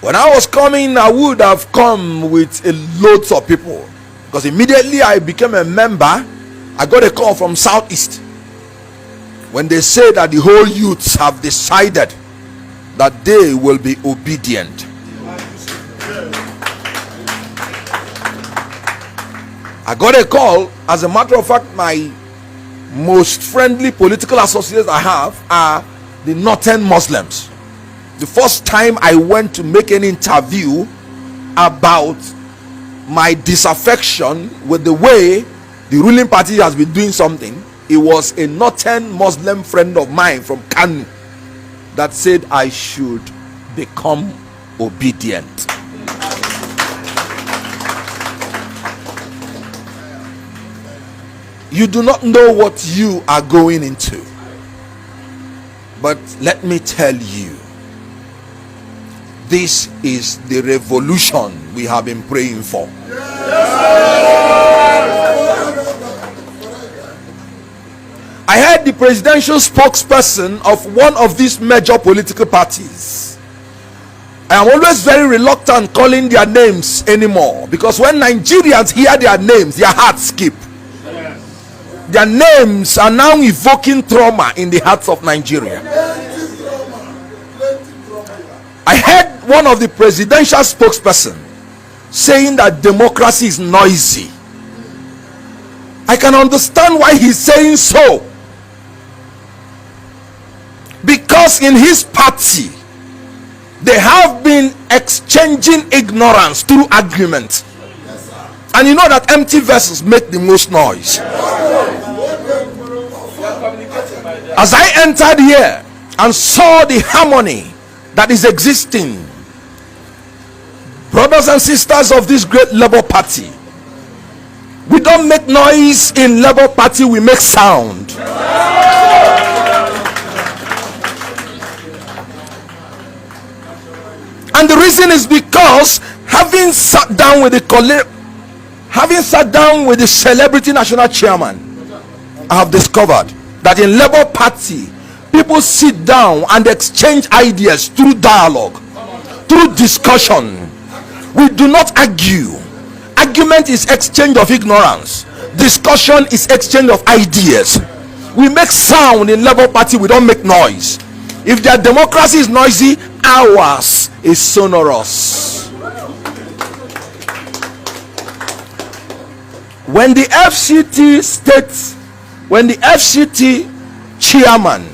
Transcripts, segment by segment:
When I was coming, I would have come with loads of people, because immediately I became a member, I got a call from Southeast when they say that the whole youths have decided that they will be obedient. I got a call. As a matter of fact, my most friendly political associates I have are the Northern Muslims. The first time I went to make an interview about my disaffection with the way the ruling party has been doing something, it was a Northern Muslim friend of mine from Kanu that said I should become obedient. You do not know what you are going into, but let me tell you, this is the revolution we have been praying for. I heard the presidential spokesperson of one of these major political parties. I am always very reluctant calling their names anymore, because when Nigerians hear their names, their hearts skip. Their names are now evoking trauma in the hearts of Nigeria. I heard one of the presidential spokesperson saying that democracy is noisy. I can understand why he's saying so, because in his party they have been exchanging ignorance through argument. And you know that empty vessels make the most noise. As I entered here and saw the harmony that is existing, brothers and sisters of this great Labour Party, we don't make noise in Labour Party, we make sound. And the reason is because having sat down with the celebrity national chairman, I have discovered that in Labour Party, people sit down and exchange ideas through dialogue, through discussion. We do not argue. Argument is exchange of ignorance. Discussion is exchange of ideas. We make sound in Labour Party, we don't make noise. If their democracy is noisy, ours is sonorous. When the FCT chairman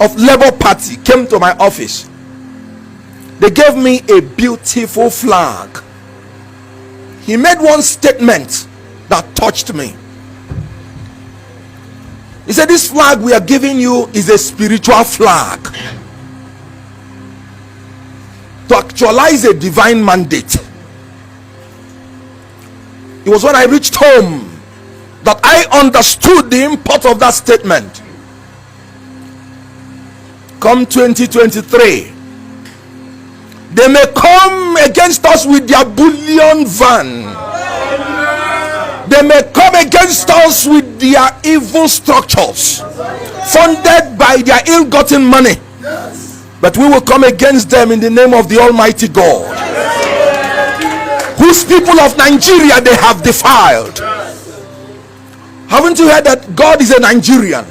of Labour Party came to my office, they gave me a beautiful flag. He made one statement that touched me. He said, this flag we are giving you is a spiritual flag to actualize a divine mandate. It was when I reached home that I understood the import of that statement. Come 2023, they may come against us with their bullion van. They may come against us with their evil structures, funded by their ill-gotten money. But we will come against them in the name of the Almighty God, whose people of Nigeria they have defiled. Haven't you heard that God is a Nigerian?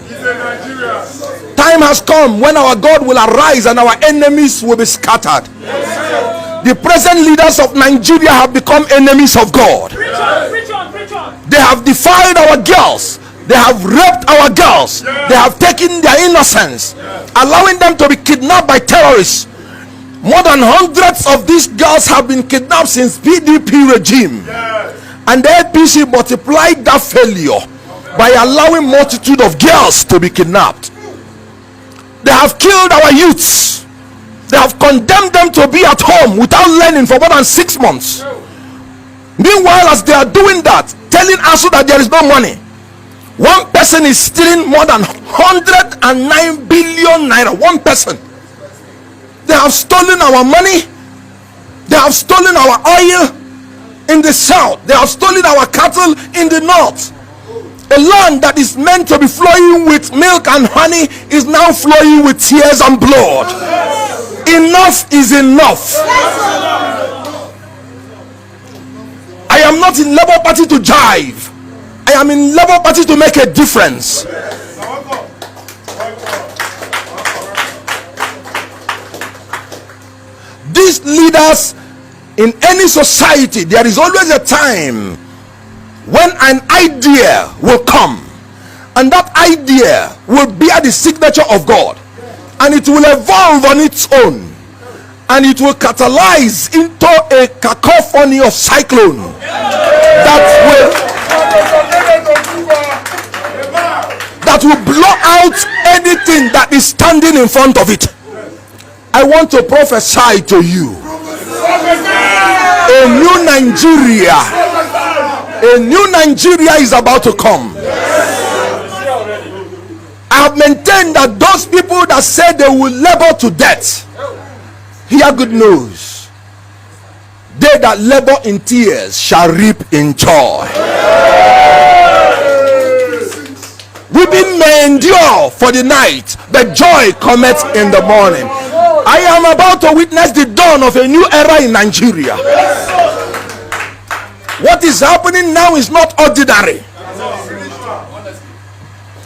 Time has come when our God will arise and our enemies will be scattered. The present leaders of Nigeria have become enemies of God. They have defiled our girls. They have raped our girls. They have taken their innocence, allowing them to be kidnapped by terrorists. More than hundreds of these girls have been kidnapped since PDP regime. And the APC multiplied that failure by allowing multitude of girls to be kidnapped. They have killed our youths. They have condemned them to be at home without learning for more than 6 months. Meanwhile, as they are doing that, telling us that there is no money, one person is stealing more than 109 billion naira. One person. They have stolen our money. They have stolen our oil in the south. They have stolen our cattle in the north. A land that is meant to be flowing with milk and honey is now flowing with tears and blood. Enough is enough. am not in Labour Party to jive. I am in Labour Party to make a difference. These leaders in any society, there is always a time when an idea will come, and that idea will bear the signature of God, and it will evolve on its own, and it will catalyze into a cacophony of cyclone that will blow out anything that is standing in front of it. I want to prophesy to you a new Nigeria is about to come. I have maintained that those people that say they will labor to death, hear good news. They that labor in tears shall reap in joy. Weeping may endure for the night, but joy cometh in the morning. I am about to witness the dawn of a new era in Nigeria. What is happening now is not ordinary.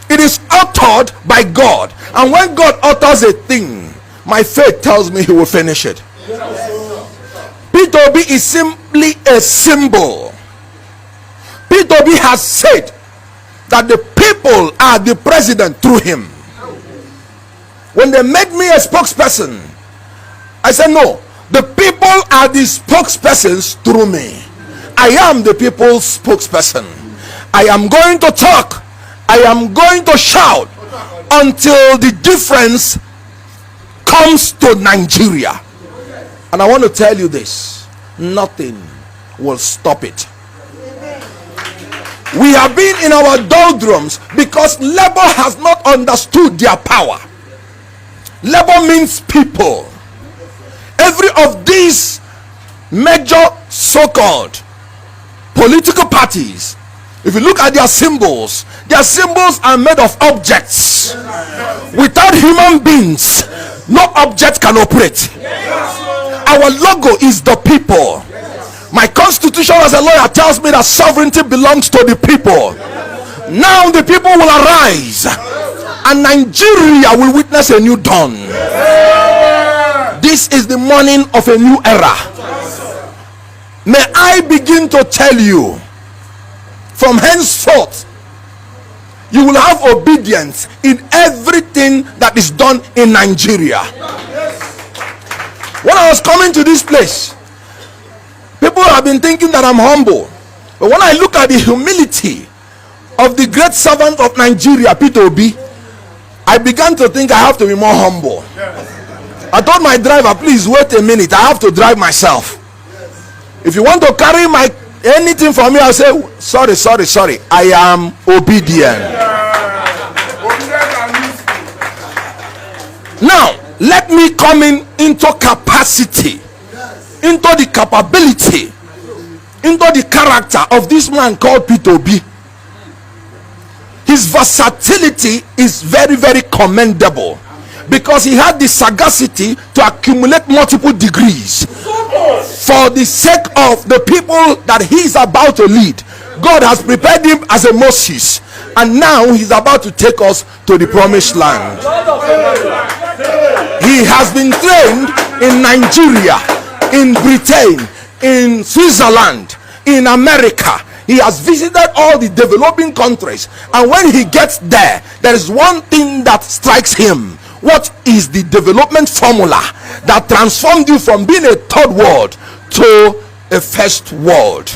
It is uttered by God, and when God utters a thing, my faith tells me he will finish it. P2B is simply a symbol. P2B has said that the people are the president through him. When they made me a spokesperson, I said no, the people are the spokespersons through me. I am the people's spokesperson. I am going to talk, I am going to shout until the difference comes to Nigeria. And I want to tell you this, nothing will stop it. We have been in our doldrums because labor has not understood their power. Labor means people. Every of these major so-called political parties, if you look at their symbols are made of objects. Without human beings, no object can operate. Our logo is the people. My constitution as a lawyer tells me that sovereignty belongs to the people. Now the people will arise, and Nigeria will witness a new dawn. This is the morning of a new era. May I begin to tell you, from henceforth, you will have obedience in everything that is done in Nigeria. When I was coming to this place, people have been thinking that I'm humble. But when I look at the humility of the great servant of Nigeria, P2B, I began to think I have to be more humble. I told my driver, please wait a minute, I have to drive myself. If you want to carry anything from me, I'll say sorry, I am obedient. Now let me come into capacity, into the capability, into the character of this man called P2B. His versatility is very, very commendable, because he had the sagacity to accumulate multiple degrees for the sake of the people that he is about to lead. God has prepared him as a Moses, and now he's about to take us to the promised land. He has been trained in Nigeria, in Britain, in Switzerland, in America. He has visited all the developing countries, and when he gets there, there is one thing that strikes him. What is the development formula that transformed you from being a third world to a first world?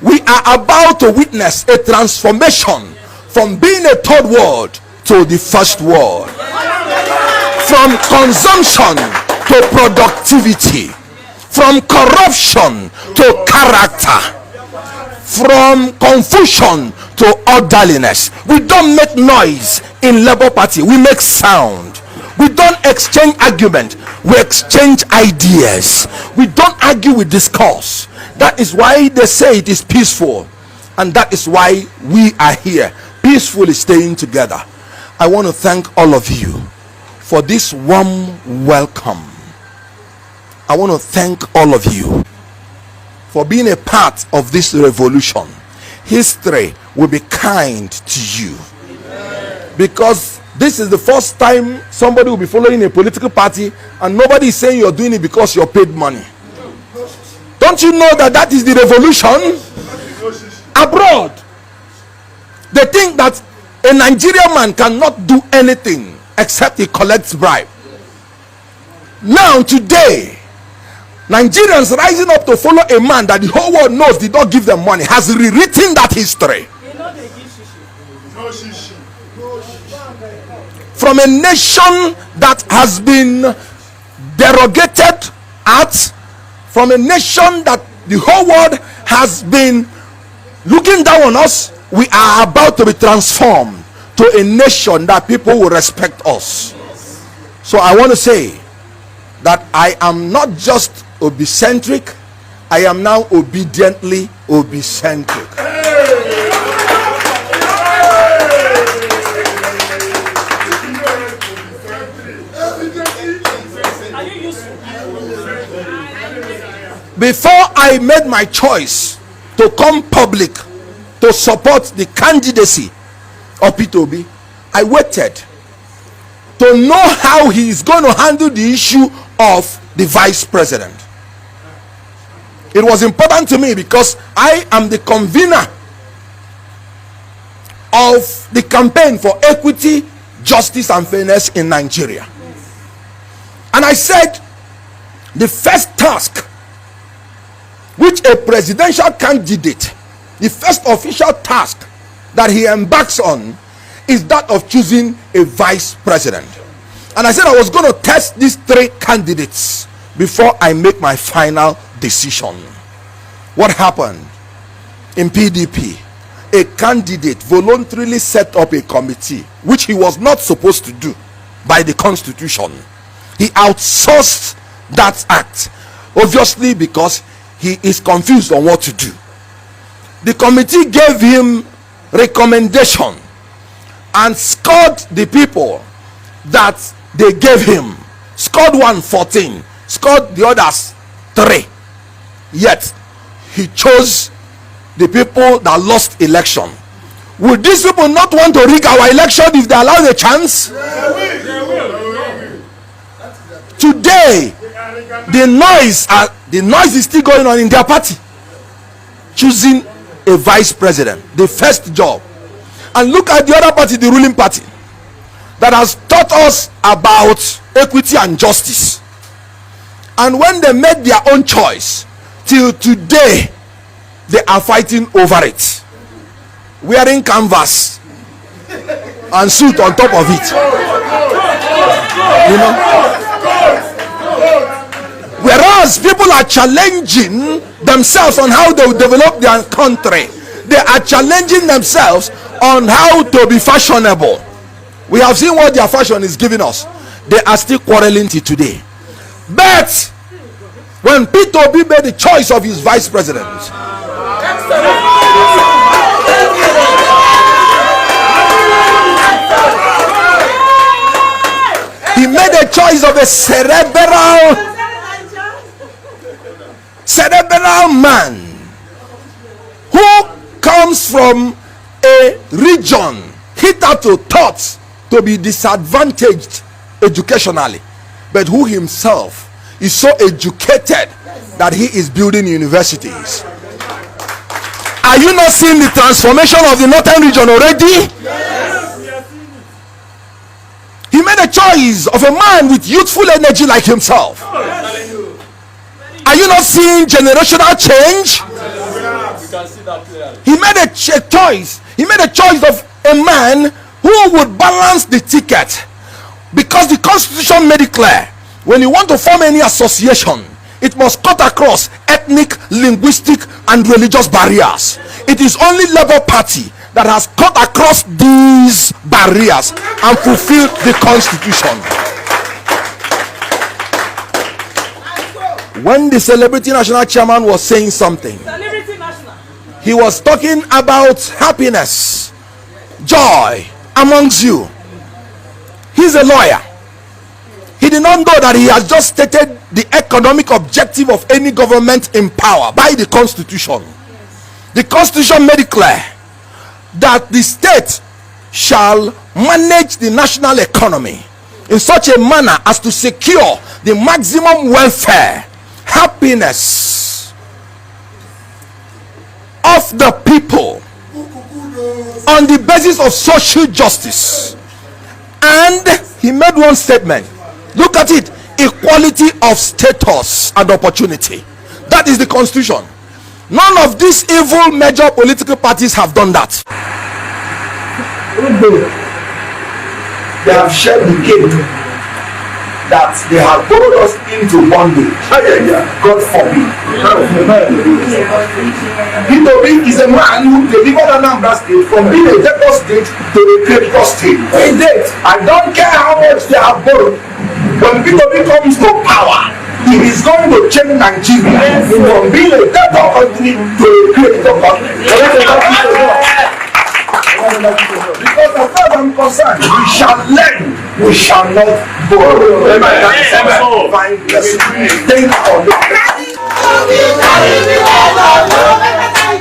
We are about to witness a transformation from being a third world to the first world, from consumption to productivity, from corruption to character, from confusion to orderliness. We don't make noise in Labour Party, we make sound. We don't exchange argument, we exchange ideas. We don't argue with discourse. That is why they say it is peaceful, and that is why we are here peacefully staying together. I want to thank all of you for this warm welcome. I want to thank all of you for being a part of this revolution. History will be kind to you, because this is the first time somebody will be following a political party and nobody is saying you're doing it because you're paid money. Don't you know that that is the revolution? Abroad, they think that a Nigerian man cannot do anything except he collects bribe. Now today, Nigerians rising up to follow a man that the whole world knows did not give them money has rewritten that history. From a nation that has been derogated at, from a nation that the whole world has been looking down on us, we are about to be transformed to a nation that people will respect us. So I want to say that I am not just obicentric, I am now obediently obicentric. Before I made my choice to come public to support the candidacy of Peter Obi, I waited to know how he is going to handle the issue of the vice president. It was important to me because I am the convener of the campaign for equity, justice and fairness in Nigeria. And I said the first task which a presidential candidate, the first official task that he embarks on, is that of choosing a vice president. And I said I was going to test these three candidates before I make my final decision. What happened? In PDP, a candidate voluntarily set up a committee, which he was not supposed to do by the constitution. He outsourced that act, obviously because he is confused on what to do. The committee gave him recommendation and scored the people that they gave him. Scored one 14, scored the others 3. Yet he chose the people that lost election. Would these people not want to rig our election if they allow the chance? Today, the noise is still going on in their party, choosing a vice president, the first job. And look at the other party, the ruling party, that has taught us about equity and justice. And when they made their own choice, till today they are fighting over it, wearing canvas and suit on top of it, you know. Whereas people are challenging themselves on how they will develop their country, they are challenging themselves on how to be fashionable. We have seen what their fashion is giving us. They are still quarreling till today. But when Peter Obi made the choice of his vice president, he made a choice of a cerebral man who comes from a region hitherto thought to be disadvantaged educationally, but who himself is so educated that he is building universities. Are you not seeing the transformation of the northern region already? Yes. He made a choice of a man with youthful energy like himself. Are you not seeing generational change? He made a choice. He made a choice of a man who would balance the ticket, because the constitution made it clear, when you want to form any association, it must cut across ethnic, linguistic and religious barriers. It is only Labour Party that has cut across these barriers and fulfilled the constitution. When the Celebrity National Chairman was saying something, he was talking about happiness, joy amongst you. He's a lawyer. He did not know that he has just stated the economic objective of any government in power by the Constitution. The Constitution made it clear that the state shall manage the national economy in such a manner as to secure the maximum welfare, happiness of the people on the basis of social justice. And he made one statement. Look at it: equality of status and opportunity. That is the Constitution. None of these evil major political parties have done that. They have shared the cake that they have brought us into bondage. God forbid. P2B is a man who delivered Anambra State from being a debtor state to a creditor state. I don't care how much they have borrowed. When P2B comes to power, he is going to change Nigeria from being a debtor country to a creditor country. Because as far as I'm concerned, we shall learn, we shall not borrow.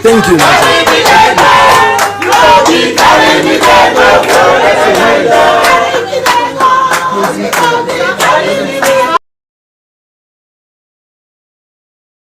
Thank you.